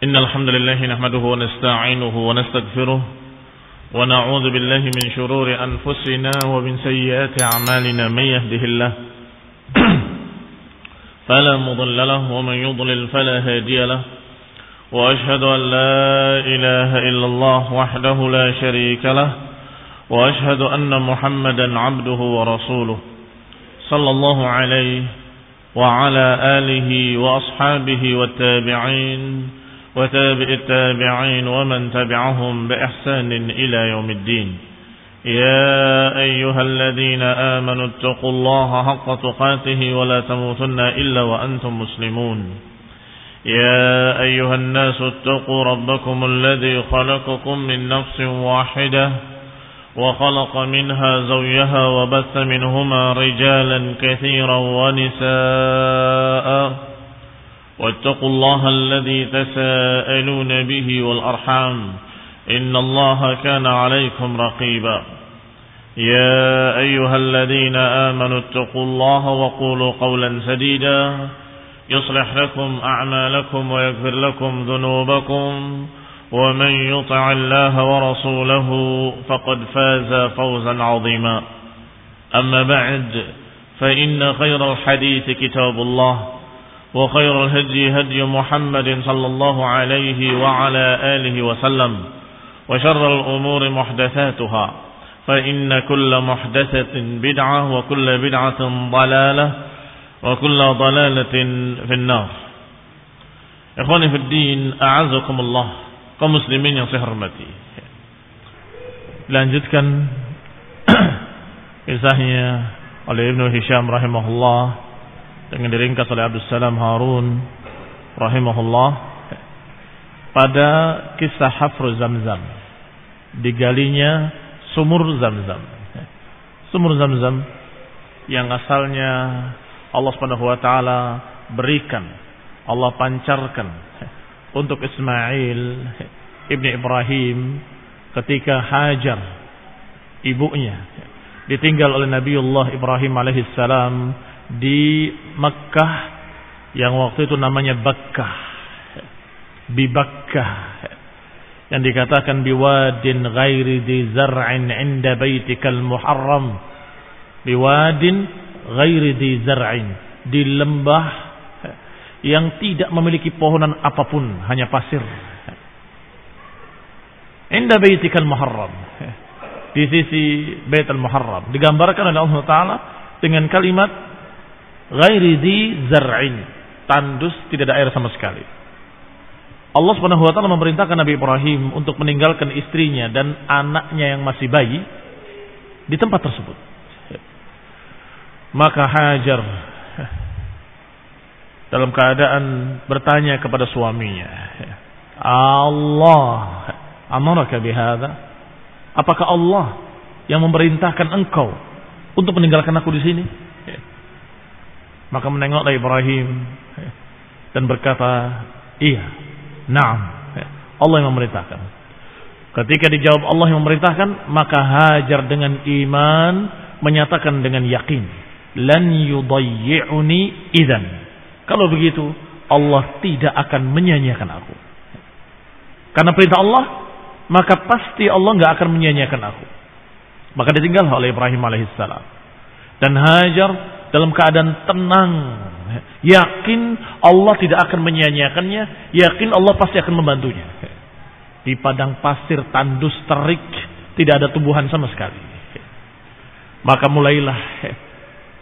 إن الحمد لله نحمده ونستعينه ونستغفره ونعوذ بالله من شرور أنفسنا ومن سيئات أعمالنا. من يهده الله فلا مضل له ومن يضلل فلا هادي له، وأشهد أن لا إله إلا الله وحده لا شريك له، وأشهد أن محمدا عبده ورسوله صلى الله عليه وعلى آله وأصحابه والتابعين وتابع التابعين ومن تبعهم بإحسان إلى يوم الدين. يا أيها الذين آمنوا اتقوا الله حق تقاته ولا تموتن إلا وأنتم مسلمون. يا أيها الناس اتقوا ربكم الذي خلقكم من نفس واحدة وخلق منها زوجها وبث منهما رجالا كثيرا ونساء، واتقوا الله الذي تساءلون به والأرحام إن الله كان عليكم رقيبا. يا أيها الذين آمنوا اتقوا الله وقولوا قولا سديدا يصلح لكم أعمالكم ويغفر لكم ذنوبكم، ومن يطع الله ورسوله فقد فاز فوزا عظيما. أما بعد، فإن خير الحديث كتاب الله، وخير الهدي هدي محمد صلى الله عليه وعلى آله وسلم، وشر الأمور محدثاتها، فإن كل محدثة بدعة وكل بدعة ضلالة وكل ضلالة في النار. Ikhwani fi din, a'azakumullah, kaum muslimin yang saya hormati. Lanjutkan kisahnya oleh Ibnu Hisham rahimahullah dengan diringkas oleh Abdus Salam Harun rahimahullah pada kisah hafru Zamzam, digalinya sumur Zamzam. Sumur Zamzam yang asalnya Allah Subhanahu wa taala berikan, Allah pancarkan untuk Ismail ibni Ibrahim ketika Hajar ibunya ditinggal oleh Nabiullah Ibrahim alaihissalam di Makkah yang waktu itu namanya Bakkah, bi Bakkah, yang dikatakan biwadin ghairi di zar'in inda baitikal muharram, biwadin ghairi di zar'in, di lembah yang tidak memiliki pohonan apapun, hanya pasir, inda baitikal muharram, di sisi Baitul Muharram, digambarkan oleh Allah Ta'ala dengan kalimat ghairi di zar'in, tandus, tidak ada air sama sekali. Allah Subhanahu wa taala memerintahkan Nabi Ibrahim untuk meninggalkan istrinya dan anaknya yang masih bayi di tempat tersebut. Maka Hajar dalam keadaan bertanya kepada suaminya, Allah amaraka bihadza? Apakah Allah yang memerintahkan engkau untuk meninggalkan aku di sini? Maka menengoklah Ibrahim dan berkata, iya, na'am, Allah yang memerintahkan. Ketika dijawab Allah yang memerintahkan, maka Hajar dengan iman menyatakan dengan yakin, lan yudayyi'uni idzan. Kalau begitu, Allah tidak akan menyia-nyiakan aku. Karena perintah Allah, maka pasti Allah enggak akan menyia-nyiakan aku. Maka ditinggal oleh Ibrahim alaihissalam. Dan Hajar dalam keadaan tenang, yakin Allah tidak akan menyia-nyiakannya, yakin Allah pasti akan membantunya. Di padang pasir tandus terik, tidak ada tumbuhan sama sekali. Maka mulailah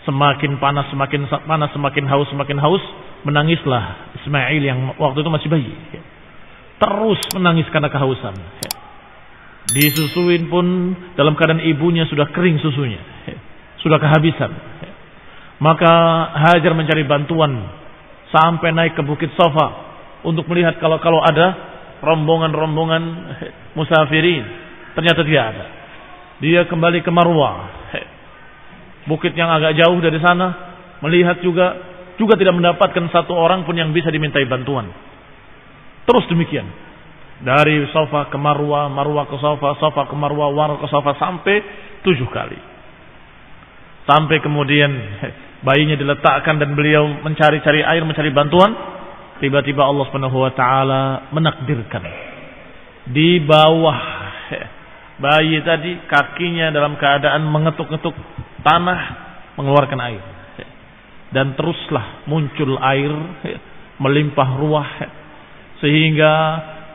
semakin panas, semakin haus, menangislah Ismail yang waktu itu masih bayi. Terus menangis karena kehausan. Disusuin pun dalam keadaan ibunya sudah kering susunya, sudah kehabisan. Maka Hajar mencari bantuan sampai naik ke Bukit Safa untuk melihat kalau ada rombongan musafirin. Ternyata tidak ada. Dia kembali ke Marwah, bukit yang agak jauh dari sana, melihat juga tidak mendapatkan satu orang pun yang bisa dimintai bantuan. Terus demikian, dari Safa ke Marwah, Marwah ke Safa, Safa ke Marwah, Marwah ke Safa, sampai 7 kali. Sampai kemudian bayinya diletakkan dan beliau mencari-cari air, mencari bantuan. tiba-tiba Allah Subhanahu wa taala menakdirkan di bawah bayi tadi kakinya dalam keadaan mengetuk-ngetuk tanah mengeluarkan air. Dan teruslah muncul air melimpah ruah sehingga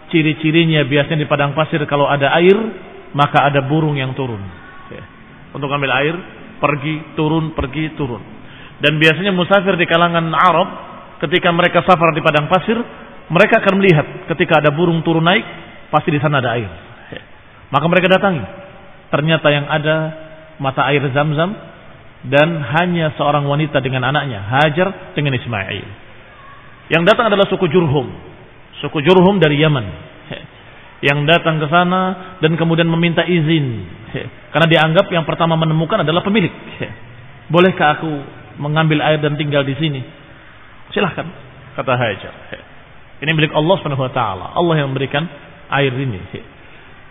ciri-cirinya biasanya di padang pasir kalau ada air maka ada burung yang turun untuk ambil air, pergi turun. Dan biasanya musafir di kalangan Arab ketika mereka safar di padang pasir, mereka akan melihat ketika ada burung turun naik, pasti di sana ada air. Maka mereka datangi. Ternyata yang ada mata air Zam-Zam dan hanya seorang wanita dengan anaknya, Hajar dengan Ismail. Yang datang adalah suku Jurhum. Suku Jurhum dari Yaman. Yang datang ke sana dan kemudian meminta izin. Karena dianggap yang pertama menemukan adalah pemilik. Bolehkah aku mengambil air dan tinggal di sini? Silahkan, kata Hajar. Ini milik Allah Subhanahu wa taala. Allah yang memberikan air ini.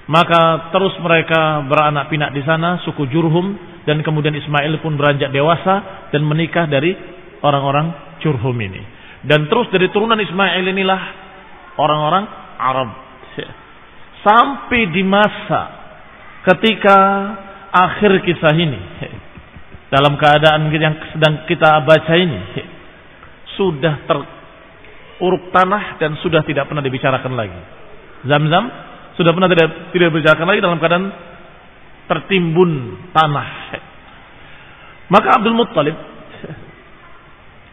Maka terus mereka beranak pinak di sana, suku Jurhum, dan kemudian Ismail pun beranjak dewasa dan menikah dari orang-orang Jurhum ini. Dan terus dari turunan Ismail inilah orang-orang Arab. Sampai di masa ketika akhir kisah ini, dalam keadaan yang sedang kita baca ini, sudah teruruk tanah dan sudah tidak pernah dibicarakan lagi. Zam-Zam sudah pernah tidak dibicarakan lagi dalam keadaan tertimbun tanah. Maka Abdul Muttalib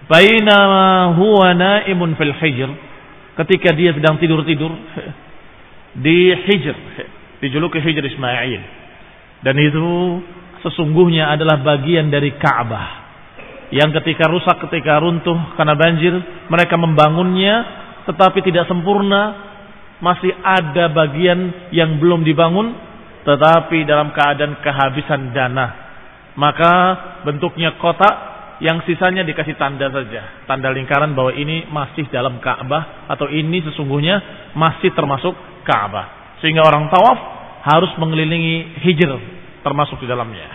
bainama huwa naimun fil hijr, ketika dia sedang tidur-tidur di Hijr, dijuluki Hijr Ismail, dan itu sesungguhnya adalah bagian dari Ka'bah yang ketika rusak, ketika runtuh karena banjir, mereka membangunnya tetapi tidak sempurna, masih ada bagian yang belum dibangun tetapi dalam keadaan kehabisan dana. Maka bentuknya kotak yang sisanya dikasih tanda saja, tanda lingkaran bahwa ini masih dalam Ka'bah atau ini sesungguhnya masih termasuk Ka'bah, sehingga orang tawaf harus mengelilingi Hijr termasuk di dalamnya.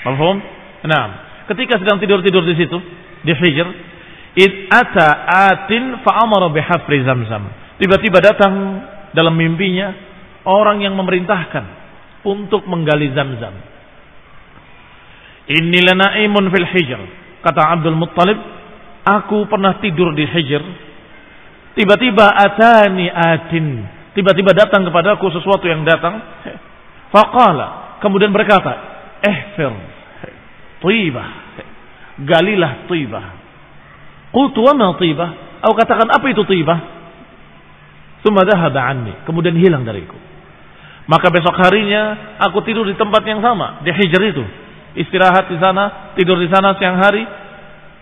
Paham? Nah, ketika sedang tidur-tidur di situ di Hijr, id ata atin fa amara bihafri Zamzam. Tiba-tiba datang dalam mimpinya orang yang memerintahkan untuk menggali Zamzam. Inni lanaimun fil Hijr, kata Abdul Muttalib, aku pernah tidur di Hijr. Tiba-tiba atani atin, tiba-tiba datang kepadaku sesuatu yang datang. Faqala, kemudian berkata, ihfir Tibah, galilah Tibah. Qultu wa ma Tibah? Aku katakan, apa itu Tibah? Tsumma dhahaba anni, kemudian hilang dariku. Maka besok harinya aku tidur di tempat yang sama, di Hijr itu. Istirahat di sana, tidur di sana siang hari.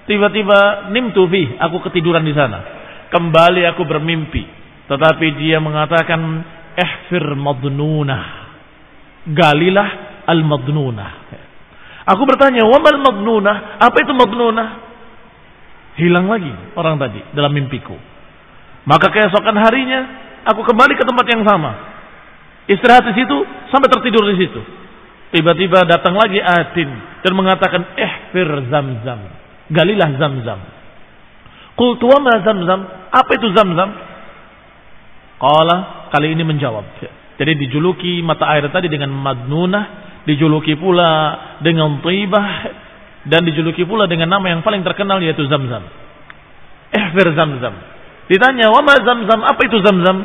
Tiba-tiba nimtu fi, aku ketiduran di sana. Kembali aku bermimpi, tetapi dia mengatakan ihfir madnunah, galilah al-madnunah. Aku bertanya, wa mal madnunah? Apa itu madnunah? Hilang lagi orang tadi dalam mimpiku. Maka keesokan harinya aku kembali ke tempat yang sama, istirahat di situ sampai tertidur di situ. Tiba-tiba datang lagi atin dan mengatakan ihfir Zamzam, galilah Zamzam. Qultu wa ma Zamzam? Apa itu Zamzam? Qala, kali ini menjawab. Jadi dijuluki mata air tadi dengan madnunah, dijuluki pula dengan Tibah, dan dijuluki pula dengan nama yang paling terkenal yaitu Zamzam. Ihfir Zamzam. Ditanya, wa ma Zamzam? Apa itu Zamzam?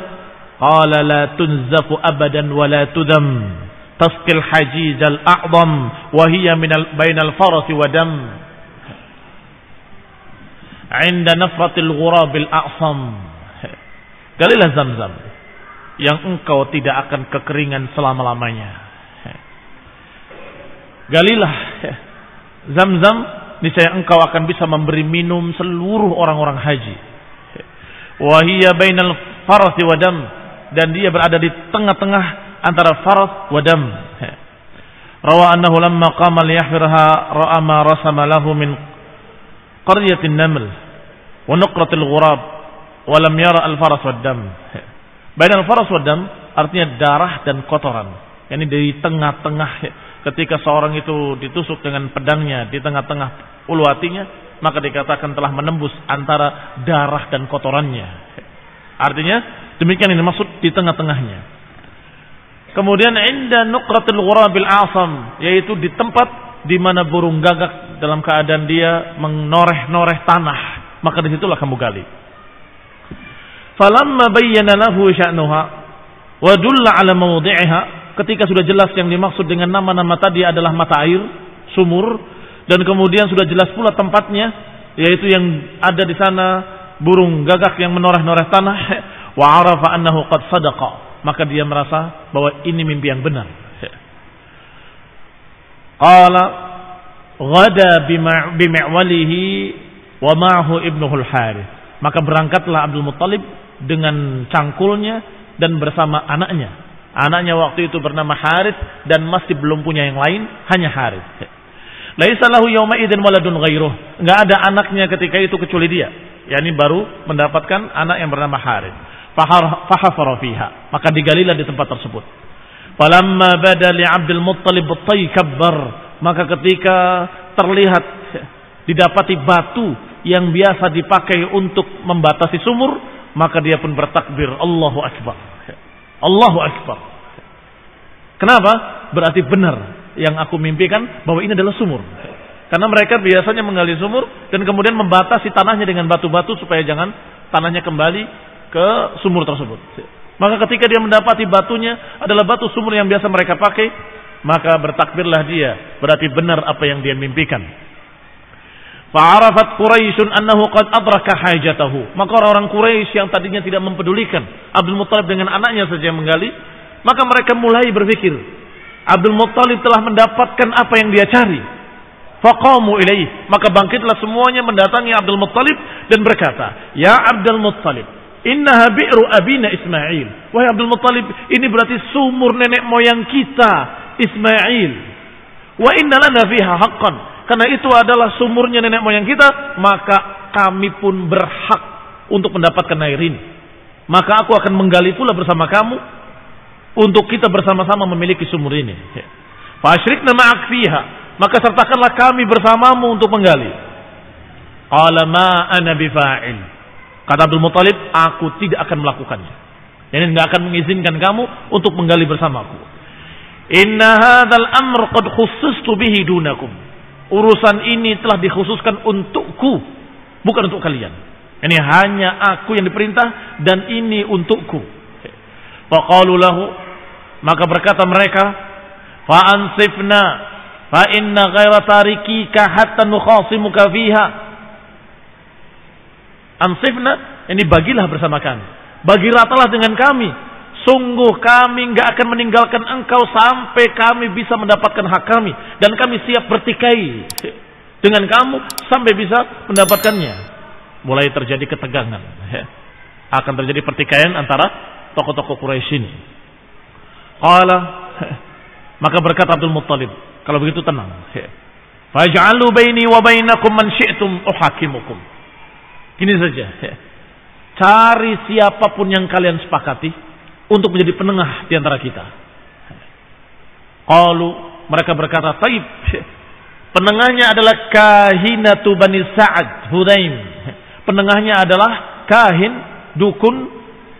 Qala la tunzafu abadan wa la tudam, tasqil hajiz al-a'zam wa hiya bainal farasi wa dam, 'inda nafratil ghurabil a'sam. Galilah Zamzam yang engkau tidak akan kekeringan selama-lamanya. Galilah Zamzam, niscaya engkau akan bisa memberi minum seluruh orang-orang haji. Wa hiya bainal farasi wa dam, dan dia berada di tengah-tengah antara faras wa dam. Rawa annahu lamma qama liyahfirha ra'a ma rasama lahu min qaryatin naml wa nuqratil ghurab wa lam yara al-faras wad dam. Bainal faras wad dam artinya darah dan kotoran. Yani di tengah-tengah, ketika seorang itu ditusuk dengan pedangnya di tengah-tengah ulu hatinya, maka dikatakan telah menembus antara darah dan kotorannya. Artinya demikian ini maksud di tengah-tengahnya. Kemudian inda nuqratil ghurabil asam, yaitu di tempat di mana burung gagak dalam keadaan dia menoreh-noreh tanah, maka disitulah kamu gali. Falamma bayyana lahu sya'nuha wa dulla ala mawdi'iha, ketika sudah jelas yang dimaksud dengan nama-nama tadi adalah mata air, sumur, dan kemudian sudah jelas pula tempatnya, yaitu yang ada di sana burung gagak yang menoreh-noreh tanah, wa arafa annahu qad sadaqa, maka dia merasa bahwa ini mimpi yang benar. Qala ghada bimi'walihi wa ma'ahu ibnuhul Harith, maka berangkatlah Abdul Muttalib dengan cangkulnya dan bersama anaknya. Anaknya waktu itu bernama Harith dan masih belum punya yang lain, hanya Harith. Laisa lahu yawma idzin waladun ghairuh, enggak ada anaknya ketika itu kecuali dia. Yani baru mendapatkan anak yang bernama Harith. Fahafara fiha, maka digalilah di tempat tersebut. Falamma bada li Abdul Muttalib at-taykabbar, maka ketika terlihat didapati batu yang biasa dipakai untuk membatasi sumur, maka dia pun bertakbir, Allahu Akbar. Allahu Akbar. Kenapa? Berarti benar yang aku mimpikan bahwa ini adalah sumur. Karena mereka biasanya menggali sumur dan kemudian membatasi tanahnya dengan batu-batu supaya jangan tanahnya kembali ke sumur tersebut. Maka ketika dia mendapati batunya adalah batu sumur yang biasa mereka pakai, maka bertakbirlah dia, berarti benar apa yang dia mimpikan. Fa'arafat Quraisyun annahu qad adraka hajatahu, maka orang-orang Quraisy yang tadinya tidak mempedulikan Abdul Muttalib dengan anaknya saja yang menggali, maka mereka mulai berpikir Abdul Muttalib telah mendapatkan apa yang dia cari. Faqamu ilaih, maka bangkitlah semuanya mendatangi Abdul Muttalib dan berkata, ya Abdul Muttalib, innaha bi'ru abina Ismail. Wahai Abdul Muttalib, ini berarti sumur nenek moyang kita Ismail. Wa inna lana fiha haqqan, karena itu adalah sumurnya nenek moyang kita, maka kami pun berhak untuk mendapatkan air ini. Maka aku akan menggali pula bersama kamu untuk kita bersama-sama memiliki sumur ini. Fa asyrikna ma'ak fiha, maka sertakanlah kami bersamamu untuk menggali. Qala ma ana bifa'il, kata Abdul Muttalib, aku tidak akan melakukannya. Jadi tidak akan mengizinkan kamu untuk menggali bersamaku. Inna hadzal amr qad khussistu bihi dunakum. Urusan ini telah dikhususkan untukku, bukan untuk kalian. Ini hanya aku yang diperintah dan ini untukku. Faqalu lahu, maka berkata mereka, fa ansifna fa inna ghaira tarikika hatta nukhasimuka fiha. Ansifna, ini bagilah bersama kami. Bagi ratalah dengan kami. Sungguh kami enggak akan meninggalkan engkau sampai kami bisa mendapatkan hak kami. Dan kami siap bertikai dengan kamu sampai bisa mendapatkannya. Mulai terjadi ketegangan. Akan terjadi pertikaian antara tokoh-tokoh Quraisy ini. Qala, maka berkata Abdul Muttalib, kalau begitu tenang. Faj'alu baini wa bainakum man syi'tum uhakimukum. Gini saja, cari siapapun yang kalian sepakati untuk menjadi penengah di antara kita. Qalu, mereka berkata, taib, penengahnya adalah kahinatu Bani Sa'ad Hudaim. Penengahnya adalah kahin, dukun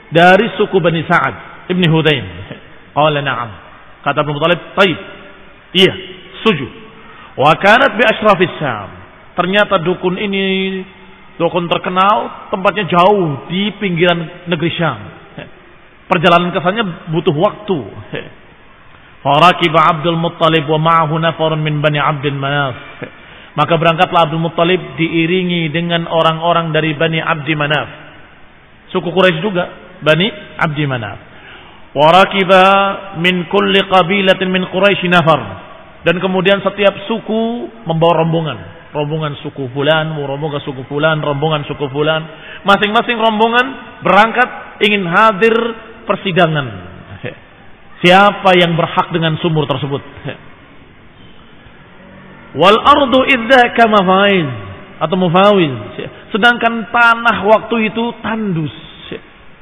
dari suku Bani Sa'ad Ibni Hudaim. Qala na'am, kata Abu Thalib, taib, iya, setuju. Wa kanat bi ashrafis Syam, ternyata dukun ini dukun terkenal, tempatnya jauh di pinggiran negeri Syam. Perjalanan ke sana butuh waktu. Farakiba Abdul Muttalib wa ma'ahu nafarun min Bani Abdil Manaf. Maka berangkatlah Abdul Muttalib diiringi dengan orang-orang dari Bani Abdi Manaf. Suku Quraisy juga, Bani Abdi Manaf. Warakiba min kulli qabilatin min Quraisy nafar. Dan kemudian setiap suku membawa rombongan. Rombongan suku fulan, rombongan suku fulan, rombongan suku fulan. Masing-masing rombongan berangkat ingin hadir persidangan. Siapa yang berhak dengan sumur tersebut? Wal ardu idzaka mafaiz atau mufawiz. Sedangkan tanah waktu itu tandus.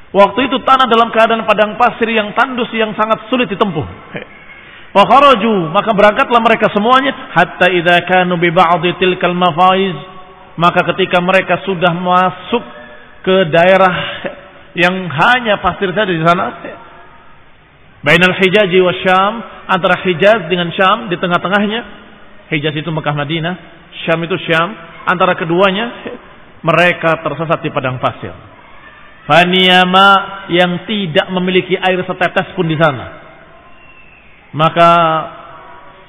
Waktu itu tanah dalam keadaan padang pasir yang tandus yang sangat sulit ditempuh. Wa kharaju, maka berangkatlah mereka semuanya hatta idza kanu bi ba'dhi tilkal mafaiz, Maka ketika mereka sudah masuk ke daerah yang hanya pasir saja di sana, bainal Hijaz wa Syam, antara Hijaz dengan Syam, di tengah-tengahnya, Hijaz itu Mekah Madinah, Syam itu Syam, antara keduanya mereka tersesat di padang pasir. Faniyama, yang tidak memiliki air setetes pun di sana. Maka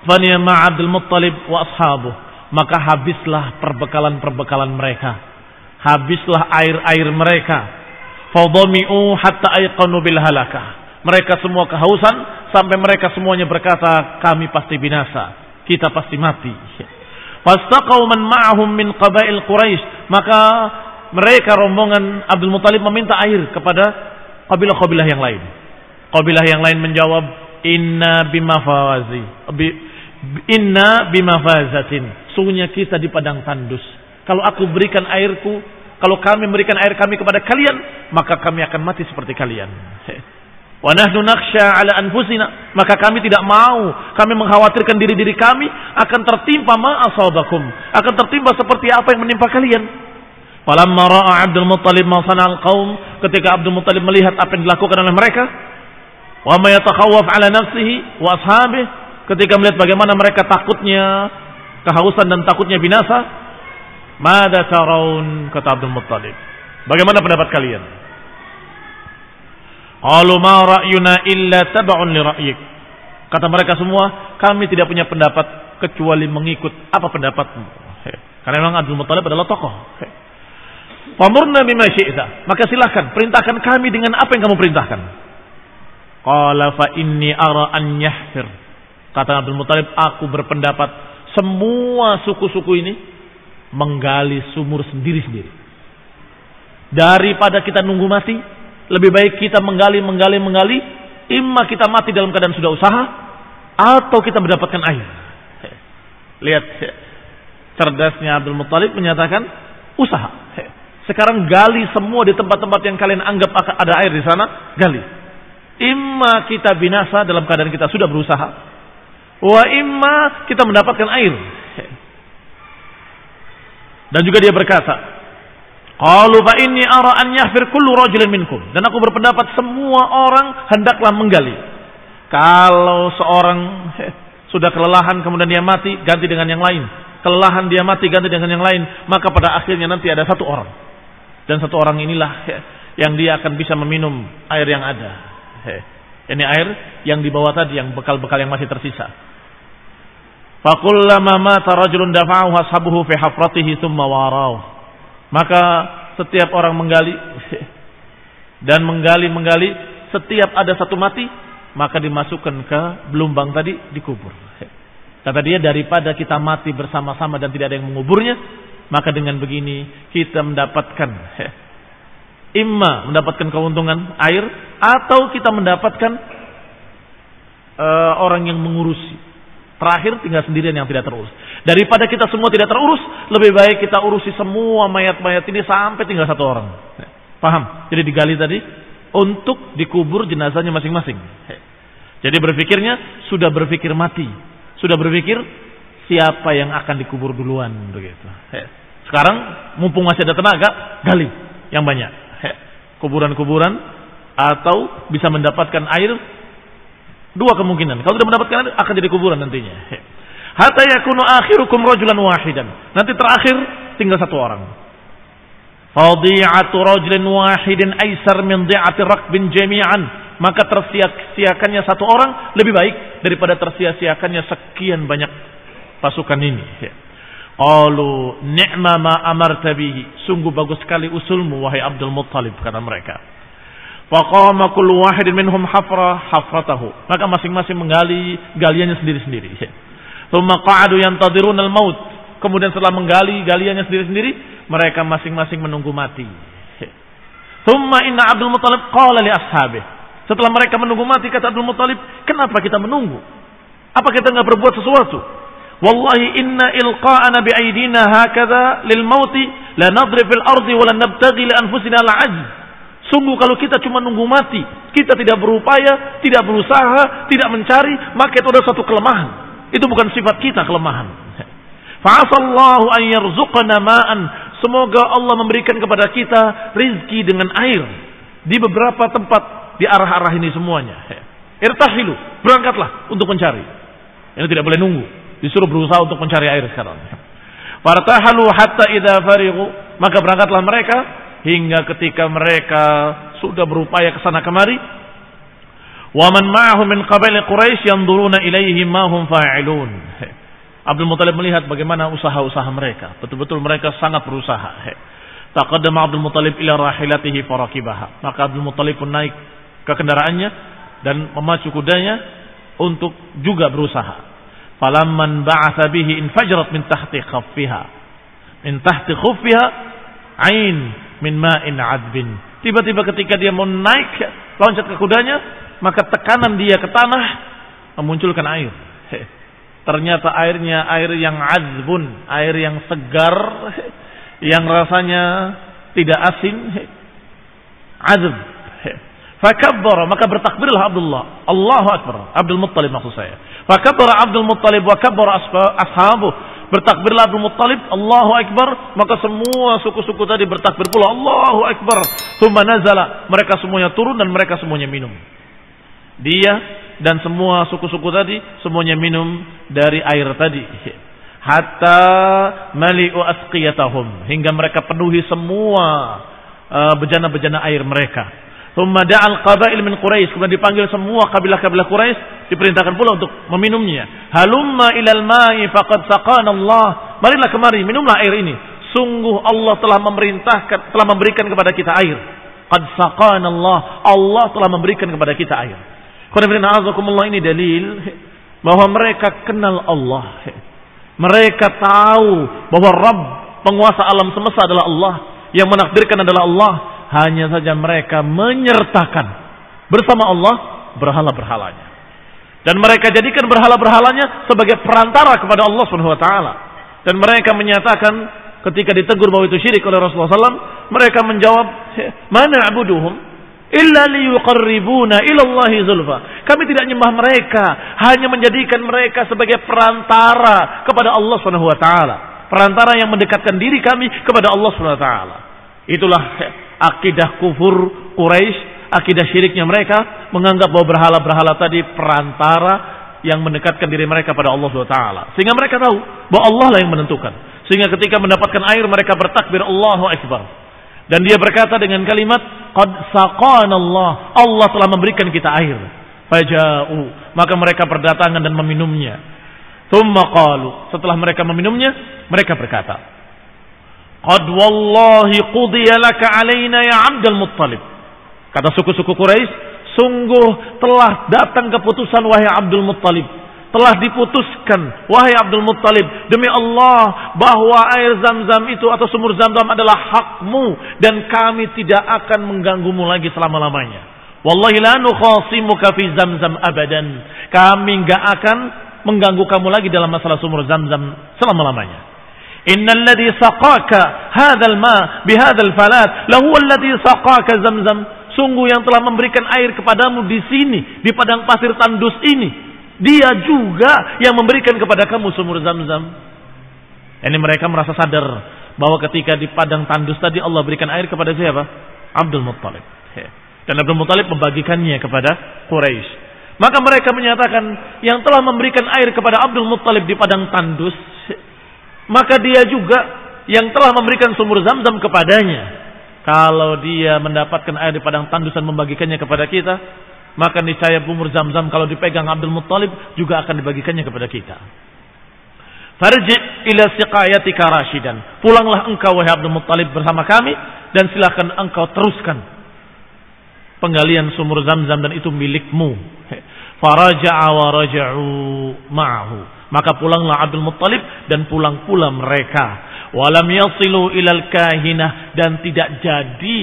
faniyama Abdul Muttalib wa ashabuh, maka habislah perbekalan mereka, habislah air mereka. Fadhami'u hatta ayqanu bil halakah, mereka semua kehausan sampai mereka semuanya berkata, kami pasti binasa, kita pasti mati. Fastaqaw man ma'ahum min qabail Quraisy, maka mereka rombongan Abdul Muttalib meminta air kepada kabilah-kabilah yang lain. Kabilah yang lain menjawab, inna bimafazatin, sungguhnya kita di padang tandus. Kalau aku berikan airku, kalau kami memberikan air kami kepada kalian, maka kami akan mati seperti kalian. Wa nahnu nakhsha ala anfusina, maka kami tidak mau, kami mengkhawatirkan diri-diri kami akan tertimpa ma asabakum, akan tertimpa seperti apa yang menimpa kalian. Falamma ra'a Abdul Muttalib ma sana'al qaum, ketika Abdul Muttalib melihat apa yang dilakukan oleh mereka, wa ma yatakhawwaf ala nafsihi wa ashabihi, ketika melihat bagaimana mereka takutnya kehausan dan takutnya binasa, mada taraun, kata Abdul Muttalib, bagaimana pendapat kalian? Qalu ma ra'yuna illa tab'un li ra'yik, kata mereka semua, kami tidak punya pendapat kecuali mengikut apa pendapatmu. Karena memang Abdul Muttalib adalah tokoh. Famurna bima syi'ta, maka silakan perintahkan kami dengan apa yang kamu perintahkan. Qala fa inni ara an yahfir, kata Abdul Muttalib, aku berpendapat semua suku-suku ini menggali sumur sendiri-sendiri. Daripada kita nunggu mati, lebih baik kita menggali. Imma kita mati dalam keadaan sudah usaha, atau kita mendapatkan air. Lihat, cerdasnya Abdul Muttalib menyatakan usaha. Sekarang gali semua di tempat-tempat yang kalian anggap ada air di sana, gali. Imma kita binasa dalam keadaan kita sudah berusaha, wa imma kita mendapatkan air. Dan juga dia berkata, qalu fa inni ara an yahfir kullu rajulin minkum, dan aku berpendapat semua orang hendaklah menggali. Kalau seorang sudah kelelahan kemudian dia mati, ganti dengan yang lain. Kelelahan dia mati, ganti dengan yang lain, maka pada akhirnya nanti ada satu orang. Dan satu orang inilah yang dia akan bisa meminum air yang ada. Ini air yang dibawa tadi, yang bekal-bekal yang masih tersisa. Fakullama mata rajulun dafa'ahu ashabuhu fi hafratihi thumma warau. Maka setiap orang menggali dan menggali, setiap ada satu mati, maka dimasukkan ke belumbang tadi, dikubur. Kata dia, daripada kita mati bersama-sama dan tidak ada yang menguburnya, maka dengan begini kita mendapatkan imma mendapatkan keuntungan air, atau kita mendapatkan orang yang mengurusi. Terakhir tinggal sendirian yang tidak terurus. Daripada kita semua tidak terurus, lebih baik kita urusi semua mayat-mayat ini sampai tinggal satu orang. Paham? Jadi digali tadi untuk dikubur jenazahnya masing-masing. Jadi berpikirnya sudah berpikir mati, sudah berpikir siapa yang akan dikubur duluan begitu. Sekarang mumpung masih ada tenaga, gali yang banyak. Kuburan-kuburan atau bisa mendapatkan air. Dua kemungkinan. Kalau tidak mendapatkan akan jadi kuburan nantinya. Hatta yakunu akhirukum rajulan wahidan. Nanti terakhir tinggal satu orang. Fadhi'atu rajulin wahidin aisar min dhi'ati rakbin jami'an. Maka tersia-siakannya satu orang lebih baik daripada tersia-siakannya sekian banyak pasukan ini. Qalu ni'ma ma amarta bihi. Sungguh bagus sekali usulmu wahai Abdul Muttalib, kata mereka. Faqama kullu wahidin minhum hafratahu. Maka masing-masing menggali galiannya sendiri-sendiri. Tsumma qa'adu yantadiruna al-maut. Kemudian setelah menggali galiannya sendiri-sendiri, mereka masing-masing menunggu mati. Tsumma inna Abdul Muttalib qala li ashabihi. Setelah mereka menunggu mati, kata Abdul Muttalib, kenapa kita menunggu? Apa kita enggak berbuat sesuatu? Wallahi inna ilqa'ana bi aydina hakadha lil mauti la nadri fil ardi wa la nabtaghi li anfusina al-'ajz. Sungguh kalau kita cuma nunggu mati, kita tidak berupaya, tidak berusaha, tidak mencari, maka itu adalah suatu kelemahan. Itu bukan sifat kita, kelemahan. Fa'asallahu an yarzuqna ma'an semoga Allah memberikan kepada kita rizki dengan air di beberapa tempat di arah-arah ini semuanya. Irtahilu, berangkatlah untuk mencari. Ini tidak boleh nunggu, disuruh berusaha untuk mencari air sekarang. Fartahalu hatta idza farigu, maka berangkatlah mereka hingga ketika mereka sudah berupaya ke sana kemari. Wa man ma'ahu min qabail Quraisy yanzuruna ilaihi ma hum fa'ilun. Abdul Muthalib melihat bagaimana usaha-usaha mereka. Betul-betul mereka sangat berusaha. Taqaddama Abdul Muthalib ila rahilatihi farakibaha. Maka Abdul Muthalib pun naik ke kendaraannya dan memacu kudanya untuk juga berusaha. Falamman ba'atha bihi infajrat min tahti khaffiha. Min tahti khuffiha ain min ma'in 'adbin. Tiba-tiba ketika dia mau naik loncat ke kudanya, maka tekanan dia ke tanah memunculkan air. Ternyata airnya air yang 'adzbun, air yang segar, yang rasanya tidak asin. 'Adzb. Fakabbara, maka bertakbirlah Abdullah, Allahu Akbar, Abdul Muttalib maksud saya. Fakabbara Abdul Muttalib wa kabbara ashabuh. Bertakbirlah Abdul Muttalib, Allahu Akbar, maka semua suku-suku tadi bertakbir pula, Allahu Akbar. Tsumma nazala, mereka semuanya turun dan mereka semuanya minum. Dia dan semua suku-suku tadi semuanya minum dari air tadi. Hatta mali'u asqiyatahum, hingga mereka penuhi semua bejana-bejana air mereka. Tsumma da'al qabail min Quraisy, kemudian dipanggil semua kabilah-kabilah Quraisy, diperintahkan pula untuk meminumnya. Halumma ilal ma'i faqad saqana Allah. Marilah kemari, minumlah air ini. Sungguh Allah telah memerintahkan, telah memberikan kepada kita air. Qad saqana Allah, Allah telah memberikan kepada kita air. Ini dalil bahwa mereka kenal Allah. Mereka tahu bahwa Rabb, penguasa alam semesta adalah Allah, yang menakdirkan adalah Allah. Hanya saja mereka menyertakan bersama Allah berhala-berhalanya. Dan mereka jadikan berhala-berhalanya sebagai perantara kepada Allah Subhanahu wa taala. Dan mereka menyatakan ketika ditegur bahwa itu syirik oleh Rasulullah SAW, mereka menjawab, "Mana abuduhum illa liyuqarribuna ila Allahi zulfa." Kami tidak nyembah mereka, hanya menjadikan mereka sebagai perantara kepada Allah Subhanahu wa taala. Perantara yang mendekatkan diri kami kepada Allah Subhanahu wa taala. Itulah akidah kufur Quraisy, akidah syiriknya mereka, menganggap bahwa berhala-berhala tadi perantara yang mendekatkan diri mereka pada Allah SWT. Sehingga mereka tahu bahwa Allah lah yang menentukan. Sehingga ketika mendapatkan air mereka bertakbir Allahu Akbar. Dan dia berkata dengan kalimat, "Qad saqana Allah." Allah telah memberikan kita air. Faja'u, maka mereka berdatangan dan meminumnya. Tsumma qalu, setelah mereka meminumnya, mereka berkata, "Qad wallahi qudiya laka alaina ya Abdul Muttalib." Kata suku-suku Quraisy, sungguh telah datang keputusan wahai Abdul Muttalib. Telah diputuskan wahai Abdul Muttalib, demi Allah bahwa air Zam-Zam itu atau sumur Zam-Zam adalah hakmu dan kami tidak akan mengganggumu lagi selama-lamanya. Wallahi la nukhasimuka fi Zam-Zam abadan. Kami enggak akan mengganggu kamu lagi dalam masalah sumur Zam-Zam selama-lamanya. Innal ladzi saqaka hadzal ma bihadzal falat lahu alladzi saqaka Zamzam. Sungguh yang telah memberikan air kepadamu di sini, di padang pasir tandus ini, dia juga yang memberikan kepada kamu sumur Zamzam. Ini mereka merasa sadar bahwa ketika di padang tandus tadi Allah berikan air kepada siapa? Abdul Muttalib. Dan Abdul Muttalib membagikannya kepada Quraisy. Maka mereka menyatakan yang telah memberikan air kepada Abdul Muttalib di padang tandus, maka dia juga yang telah memberikan sumur Zam-Zam kepadanya. Kalau dia mendapatkan air di padang tandus dan membagikannya kepada kita, maka niscaya sumur Zam-Zam kalau dipegang Abdul Muttalib juga akan dibagikannya kepada kita. Farji' ila siqayatika rasyidan. Pulanglah engkau wahai Abdul Muttalib bersama kami dan silakan engkau teruskan penggalian sumur Zam-Zam dan itu milikmu. Faraja'a wa raja'u ma'ahu. Maka pulanglah Abdul Muttalib dan pulang pula mereka. Walam yasilu ilal kahinah, dan tidak jadi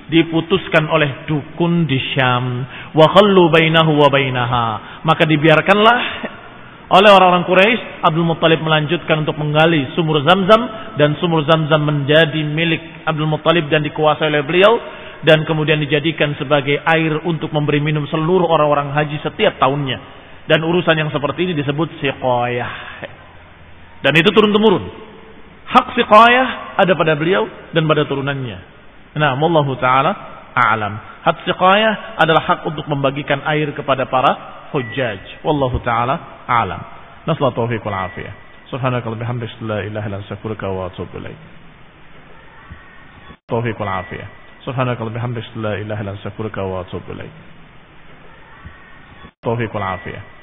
diputuskan oleh dukun di Syam. Wa khallu bainahu wa bainaha. Maka dibiarkanlah oleh orang-orang Quraisy Abdul Muttalib melanjutkan untuk menggali sumur Zam-Zam, dan sumur Zam-Zam menjadi milik Abdul Muttalib dan dikuasai oleh beliau, dan kemudian dijadikan sebagai air untuk memberi minum seluruh orang-orang haji setiap tahunnya. Dan urusan yang seperti ini disebut siqayah. Dan itu turun-temurun. Hak siqayah ada pada beliau dan pada turunannya. Nah, wallahu taala a'lam. Hak siqayah adalah hak untuk membagikan air kepada para hujjaj. Wallahu taala a'lam. Nasallahu taufiq wal afiyah. Subhanakallahumma bihamdika la ilaha illa anta astaghfiruka wa atubu ilaik. Taufiq wal afiyah. Subhanakallahumma bihamdika la ilaha illa anta astaghfiruka wa atubu ilaik. Taufiq wal afiyah.